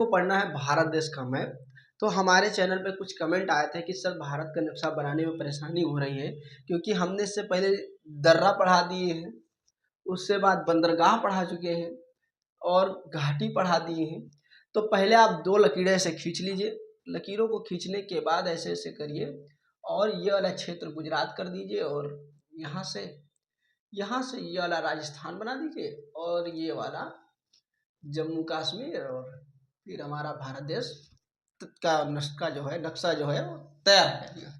को पढ़ना है भारत देश का मैप। तो हमारे चैनल पे कुछ कमेंट आए थे कि सर भारत का नक्शा बनाने में परेशानी हो रही है, क्योंकि हमने इससे पहले दर्रा पढ़ा दिए हैं, उससे बाद बंदरगाह पढ़ा चुके हैं और घाटी पढ़ा दिए हैं। तो पहले आप दो लकीरें ऐसे खींच लीजिए, लकीरों को खींचने के बाद ऐसे ऐसे करिए और ये वाला क्षेत्र गुजरात कर दीजिए और यहाँ से ये वाला राजस्थान बना दीजिए और ये वाला जम्मू कश्मीर, और फिर हमारा भारत देश का नक्शा जो है वो तैयार कर दिया।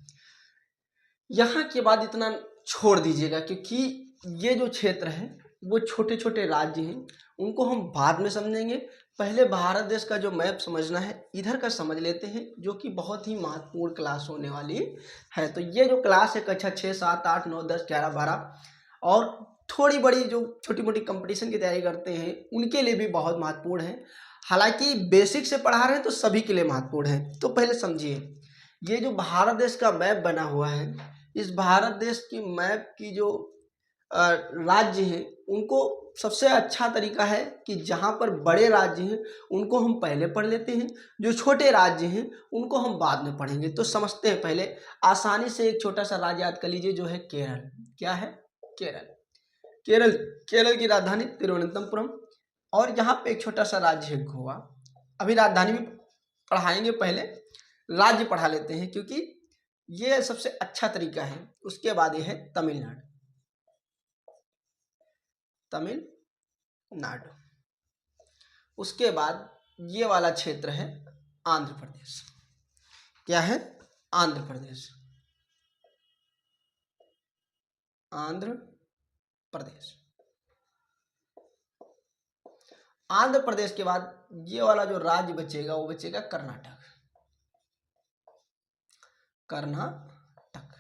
यहाँ के बाद इतना छोड़ दीजिएगा, क्योंकि ये जो क्षेत्र है वो छोटे छोटे राज्य हैं, उनको हम बाद में समझेंगे। पहले भारत देश का जो मैप समझना है इधर का समझ लेते हैं, जो कि बहुत ही महत्वपूर्ण क्लास होने वाली है। तो ये जो क्लास है कक्षा 6, 7, 8, 9, 10, 11, 12 और थोड़ी बड़ी जो छोटी मोटी कंपटीशन की तैयारी करते हैं उनके लिए भी बहुत महत्वपूर्ण है। हालांकि बेसिक से पढ़ा रहे हैं तो सभी के लिए महत्वपूर्ण है। तो पहले समझिए, ये जो भारत देश का मैप बना हुआ है, इस भारत देश की मैप की जो राज्य हैं उनको सबसे अच्छा तरीका है कि जहाँ पर बड़े राज्य हैं उनको हम पहले पढ़ लेते हैं, जो छोटे राज्य हैं उनको हम बाद में पढ़ेंगे। तो समझते हैं पहले आसानी से। एक छोटा सा राज्य याद कर लीजिए जो है केरल। क्या है? केरल। केरल केरल की राजधानी तिरुवनंतपुरम, और यहाँ पे एक छोटा सा राज्य है गोवा। अभी राजधानी भी पढ़ाएंगे, पहले राज्य पढ़ा लेते हैं क्योंकि ये सबसे अच्छा तरीका है। उसके बाद ये है तमिलनाडु। तमिलनाडु। उसके बाद ये वाला क्षेत्र है आंध्र प्रदेश। क्या है? आंध्र प्रदेश। आंध्र प्रदेश। आंध्र प्रदेश के बाद ये वाला जो राज्य बचेगा वो बचेगा कर्नाटक। कर्नाटक।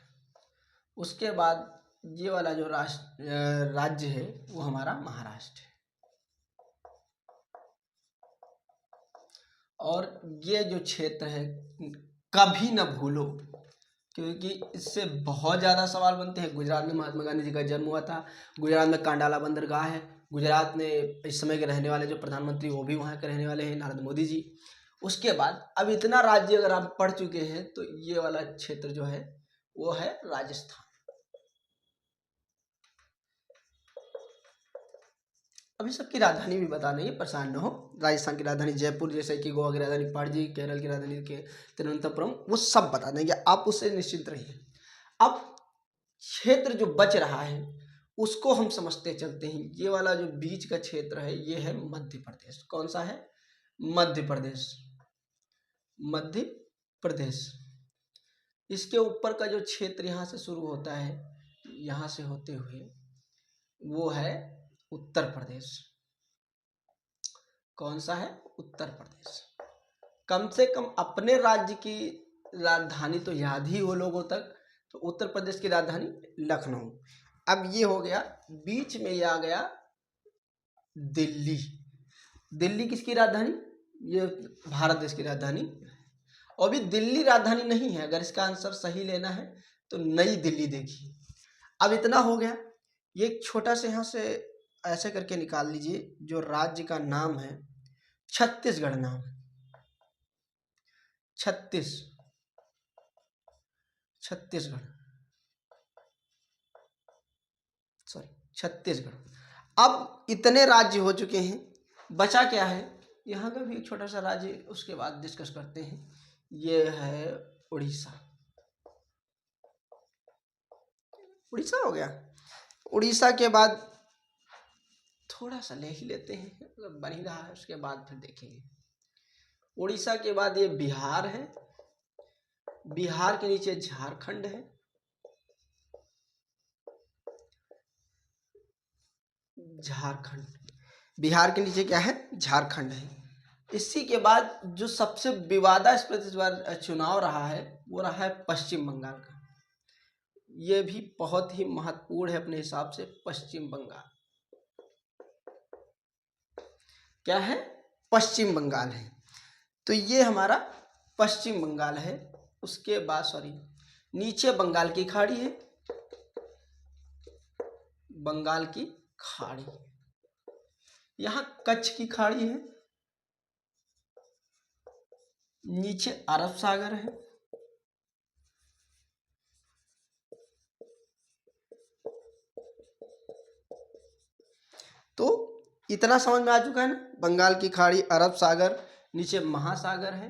उसके बाद ये वाला जो राज्य है वो हमारा महाराष्ट्र है। और ये जो क्षेत्र है कभी ना भूलो, क्योंकि इससे बहुत ज़्यादा सवाल बनते हैं। गुजरात में महात्मा गांधी जी का जन्म हुआ था, गुजरात में कांडाला बंदरगाह है, गुजरात में इस समय के रहने वाले जो प्रधानमंत्री वो भी वहाँ के रहने वाले हैं, नरेंद्र मोदी जी। उसके बाद अब इतना राज्य अगर आप पढ़ चुके हैं तो ये वाला क्षेत्र जो है वो है राजस्थान। अभी सबकी राजधानी भी बता देंगे, परेशान न हो। राजस्थान की राजधानी जयपुर, जैसे कि गोवा की राजधानी पणजी, केरल की राजधानी के तिरुवनंतपुरम, वो सब बता देंगे, आप उससे निश्चिंत रहिए। अब क्षेत्र जो बच रहा है उसको हम समझते चलते हैं। ये वाला जो बीच का क्षेत्र है ये है मध्य प्रदेश। कौन सा है? मध्य प्रदेश। मध्य प्रदेश। इसके ऊपर का जो क्षेत्र यहाँ से शुरू होता है, यहाँ से होते हुए वो है उत्तर प्रदेश। कौन सा है? उत्तर प्रदेश। कम से कम अपने राज्य की राजधानी तो याद ही हो लोगों तक। तो उत्तर प्रदेश की राजधानी लखनऊ। अब ये हो गया, बीच में ये आ गया दिल्ली। दिल्ली किसकी राजधानी? ये भारत देश की राजधानी। और भी दिल्ली राजधानी नहीं है, अगर इसका आंसर सही लेना है तो नई दिल्ली देखिए। अब इतना हो गया। ये एक छोटा सा यहाँ से ऐसे करके निकाल लीजिए, जो राज्य का नाम है छत्तीसगढ़ नाम है। छत्तीसगढ़। अब इतने राज्य हो चुके हैं, बचा क्या है? यहाँ का भी एक छोटा सा राज्य उसके बाद डिस्कस करते हैं। ये है उड़ीसा। उड़ीसा हो गया। उड़ीसा के बाद थोड़ा सा ले ही लेते हैं, मतलब बन ही रहा है, उसके बाद फिर देखेंगे। उड़ीसा के बाद ये बिहार है, बिहार के नीचे झारखंड है, झारखंड। बिहार के नीचे क्या है? झारखंड है। इसी के बाद जो सबसे विवादास्पद इस बार चुनाव रहा है वो रहा है पश्चिम बंगाल का। ये भी बहुत ही महत्वपूर्ण है अपने हिसाब से। पश्चिम बंगाल क्या है? पश्चिम बंगाल है। तो ये हमारा पश्चिम बंगाल है। उसके बाद नीचे बंगाल की खाड़ी है, बंगाल की खाड़ी। यहाँ कच्छ की खाड़ी है, नीचे अरब सागर है, तो इतना समझ में आ चुका है ना, बंगाल की खाड़ी, अरब सागर, नीचे महासागर है।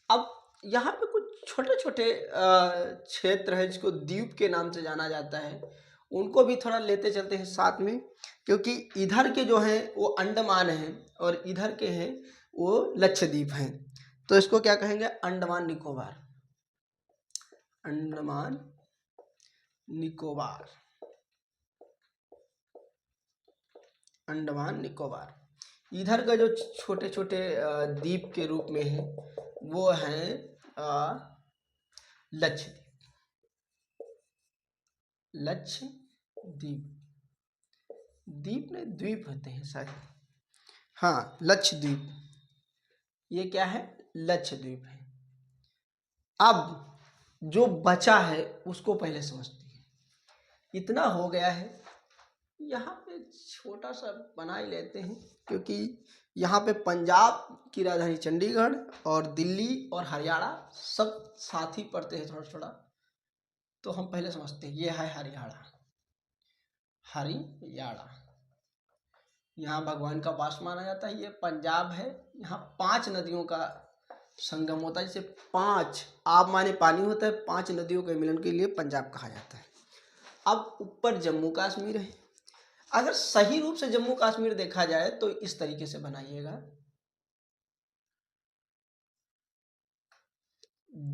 अब यहाँ पे कुछ छोटे छोटे क्षेत्र है जिसको द्वीप के नाम से जाना जाता है, उनको भी थोड़ा लेते चलते हैं साथ में, क्योंकि इधर के जो हैं वो अंडमान हैं और इधर के हैं वो लक्षद्वीप हैं। तो इसको क्या कहेंगे, अंडमान निकोबार, अंडमान निकोबार, अंडमान निकोबार। इधर का जो छोटे छोटे द्वीप के रूप में है वो हैं लक्षद्वीप, लक्षद्वीप, द्वीप नहीं द्वीप होते हैं शायद, हाँ लक्षद्वीप, ये क्या है, लक्षद्वीप है। अब जो बचा है उसको पहले समझते हैं। इतना हो गया है, यहाँ पे छोटा सा बना ही लेते हैं, क्योंकि यहाँ पे पंजाब की राजधानी चंडीगढ़ और दिल्ली और हरियाणा सब साथ ही पड़ते हैं थोड़ा थोड़ा, तो हम पहले समझते हैं। ये है हरियाणा, हरियाणा, यहाँ भगवान का वास माना जाता है। ये पंजाब है, यहाँ 5 नदियों का संगम होता है, जैसे 5 आप माने पानी होता है, 5 नदियों के मिलन के लिए पंजाब कहा जाता है। अब ऊपर जम्मू कश्मीर है। अगर सही रूप से जम्मू कश्मीर देखा जाए तो इस तरीके से बनाइएगा,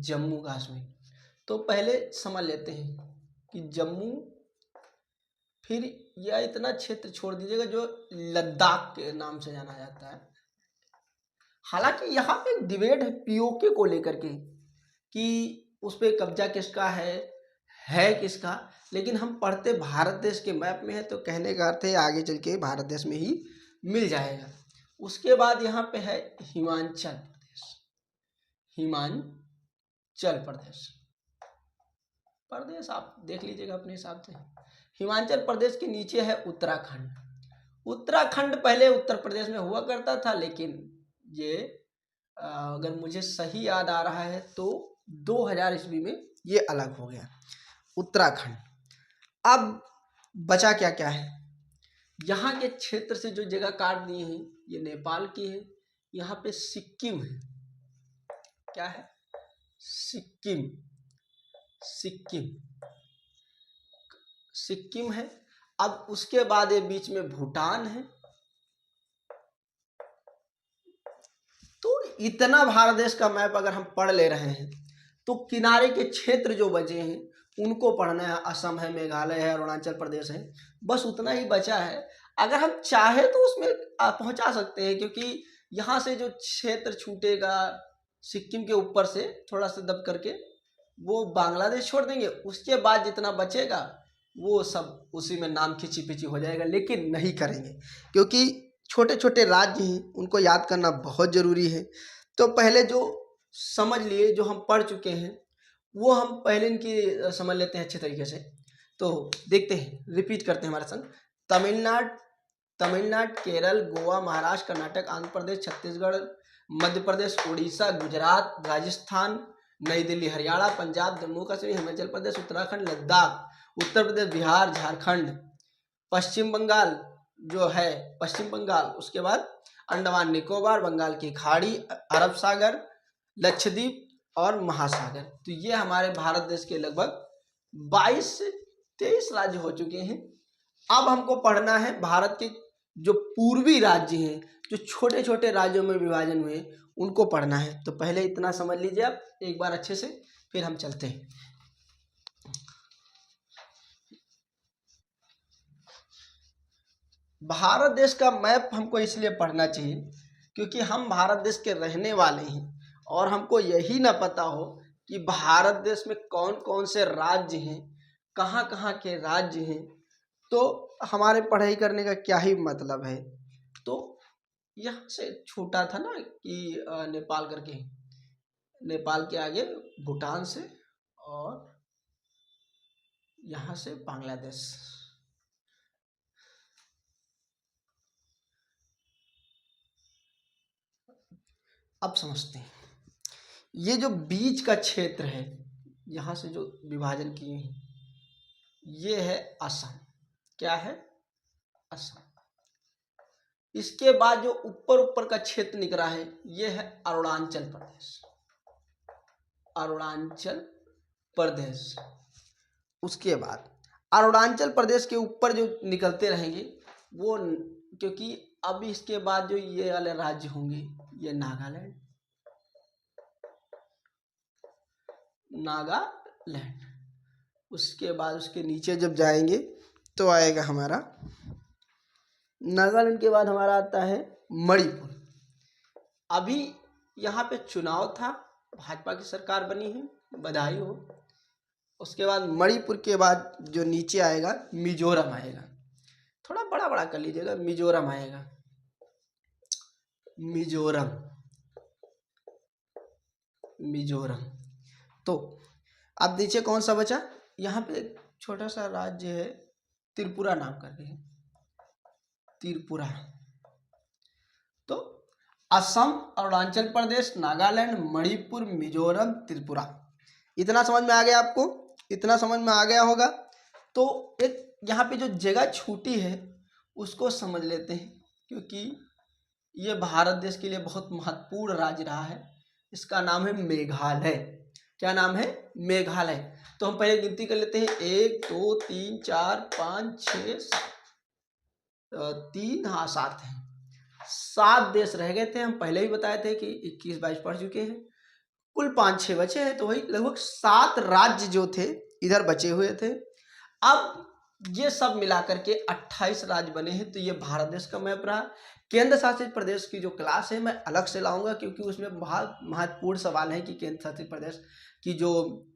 जम्मू कश्मीर। तो पहले समझ लेते हैं कि जम्मू, फिर यह इतना क्षेत्र छोड़ दीजिएगा जो लद्दाख के नाम से जाना जाता है। हालांकि यहाँ पे डिबेट है पीओके को लेकर के कि उस पर कब्जा किसका है किसका, लेकिन हम पढ़ते भारत देश के मैप में है, तो कहने का अर्थ है आगे चल के भारत देश में ही मिल जाएगा। उसके बाद यहाँ पे है हिमाचल प्रदेश, हिमाचल प्रदेश, प्रदेश आप देख लीजिएगा अपने हिसाब से। हिमाचल प्रदेश के नीचे है उत्तराखंड। उत्तराखंड पहले उत्तर प्रदेश में हुआ करता था, लेकिन ये अगर मुझे सही याद आ रहा है तो 2000 ईस्वी में ये अलग हो गया उत्तराखंड। अब बचा क्या क्या है, यहाँ के क्षेत्र से जो जगह काट दिए हैं ये नेपाल की है। यहाँ पे सिक्किम है, क्या है, सिक्किम, सिक्किम, सिक्किम है। अब उसके बाद ये बीच में भूटान है। तो इतना भारत देश का मैप अगर हम पढ़ ले रहे हैं तो किनारे के क्षेत्र जो बचे हैं उनको पढ़ना है। असम है, मेघालय है, अरुणाचल प्रदेश है, बस उतना ही बचा है। अगर हम चाहे तो उसमें पहुंचा सकते हैं, क्योंकि यहाँ से जो क्षेत्र छूटेगा सिक्किम के ऊपर से थोड़ा सा दब करके वो बांग्लादेश छोड़ देंगे, उसके बाद जितना बचेगा वो सब उसी में नाम खिंची पिची हो जाएगा, लेकिन नहीं करेंगे क्योंकि छोटे छोटे राज्य हैं उनको याद करना बहुत ज़रूरी है। तो पहले जो समझ लिए, जो हम पढ़ चुके हैं वो हम पहले इनकी समझ लेते हैं अच्छे तरीके से। तो देखते हैं, रिपीट करते हैं हमारे संग। तमिलनाडु, तमिलनाडु, केरल, गोवा, महाराष्ट्र, कर्नाटक, आंध्र प्रदेश, छत्तीसगढ़, मध्य प्रदेश, उड़ीसा, गुजरात, राजस्थान, नई दिल्ली, हरियाणा, पंजाब, जम्मू कश्मीर, हिमाचल प्रदेश, उत्तराखंड, लद्दाख, उत्तर प्रदेश, बिहार, झारखंड, पश्चिम बंगाल जो है, पश्चिम बंगाल, उसके बाद अंडमान निकोबार, बंगाल की खाड़ी, अरब सागर, लक्षद्वीप और महासागर। तो ये हमारे भारत देश के लगभग 22 से 23 राज्य हो चुके हैं। अब हमको पढ़ना है भारत के जो पूर्वी राज्य हैं, जो छोटे छोटे राज्यों में विभाजन हुए, उनको पढ़ना है। तो पहले इतना समझ लीजिए आप एक बार अच्छे से, फिर हम चलते हैं। भारत देश का मैप हमको इसलिए पढ़ना चाहिए क्योंकि हम भारत देश के रहने वाले हैं और हमको यही ना पता हो कि भारत देश में कौन कौन से राज्य हैं, कहाँ कहाँ के राज्य हैं, तो हमारे पढ़ाई करने का क्या ही मतलब है। तो यहाँ से छूटा था ना कि नेपाल करके, नेपाल के आगे भूटान से, और यहाँ से बांग्लादेश। अब समझते हैं, ये जो बीच का क्षेत्र है, यहाँ से जो विभाजन किए हैं, ये है असम। क्या है? असम। इसके बाद जो ऊपर ऊपर का क्षेत्र निकला है, ये है अरुणाचल प्रदेश। अरुणाचल प्रदेश। उसके बाद अरुणाचल प्रदेश के ऊपर जो निकलते रहेंगे वो, क्योंकि अब इसके बाद जो ये वाले राज्य होंगे, ये नागालैंड, नागालैंड। उसके बाद उसके नीचे जब जाएंगे तो आएगा हमारा, नागालैंड के बाद हमारा आता है मणिपुर। अभी यहाँ पे चुनाव था, भाजपा की सरकार बनी है, बधाई हो। उसके बाद मणिपुर के बाद जो नीचे आएगा मिजोरम आएगा। थोड़ा बड़ा बड़ा कर लीजिएगा, मिजोरम आएगा, मिजोरम, मिजोरम। तो अब नीचे कौन सा बचा? यहाँ पे एक छोटा सा राज्य है, त्रिपुरा नाम करके है, त्रिपुरा। तो असम, अरुणाचल प्रदेश, नागालैंड, मणिपुर, मिजोरम, त्रिपुरा। इतना समझ में आ गया आपको? इतना समझ में आ गया होगा। तो एक यहाँ पे जो जगह छूटी है उसको समझ लेते हैं, क्योंकि ये भारत देश के लिए बहुत महत्वपूर्ण राज्य रहा है। इसका नाम है मेघालय। क्या नाम है? मेघालय। तो हम पहले गिनती कर लेते हैं, 1 2 3 4 5 6 7, 3, हाँ 7 हैं। 7 देश रह गए थे, हम पहले ही बताए थे कि 21-22 पढ़ चुके हैं, कुल 5-6 बचे हैं, तो वही लगभग 7 राज्य जो थे इधर बचे हुए थे। अब ये सब मिलाकर के 28 राज्य बने हैं। तो ये भारत देश का मैप रहा। केंद्र शासित प्रदेश की जो क्लास है मैं अलग से लाऊंगा, क्योंकि उसमें बहुत महत्वपूर्ण सवाल है कि केंद्र शासित प्रदेश की जो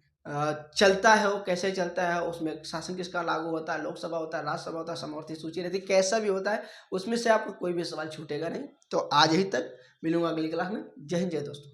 चलता है वो कैसे चलता है, उसमें शासन किसका लागू होता है, लोकसभा होता है, राज्यसभा होता है, समवर्ती सूची रहती है, कैसा भी होता है, उसमें से आपको कोई भी सवाल छूटेगा नहीं। तो आज ही तक, मिलूंगा अगली क्लास में। जय हिंद, जय दोस्तों।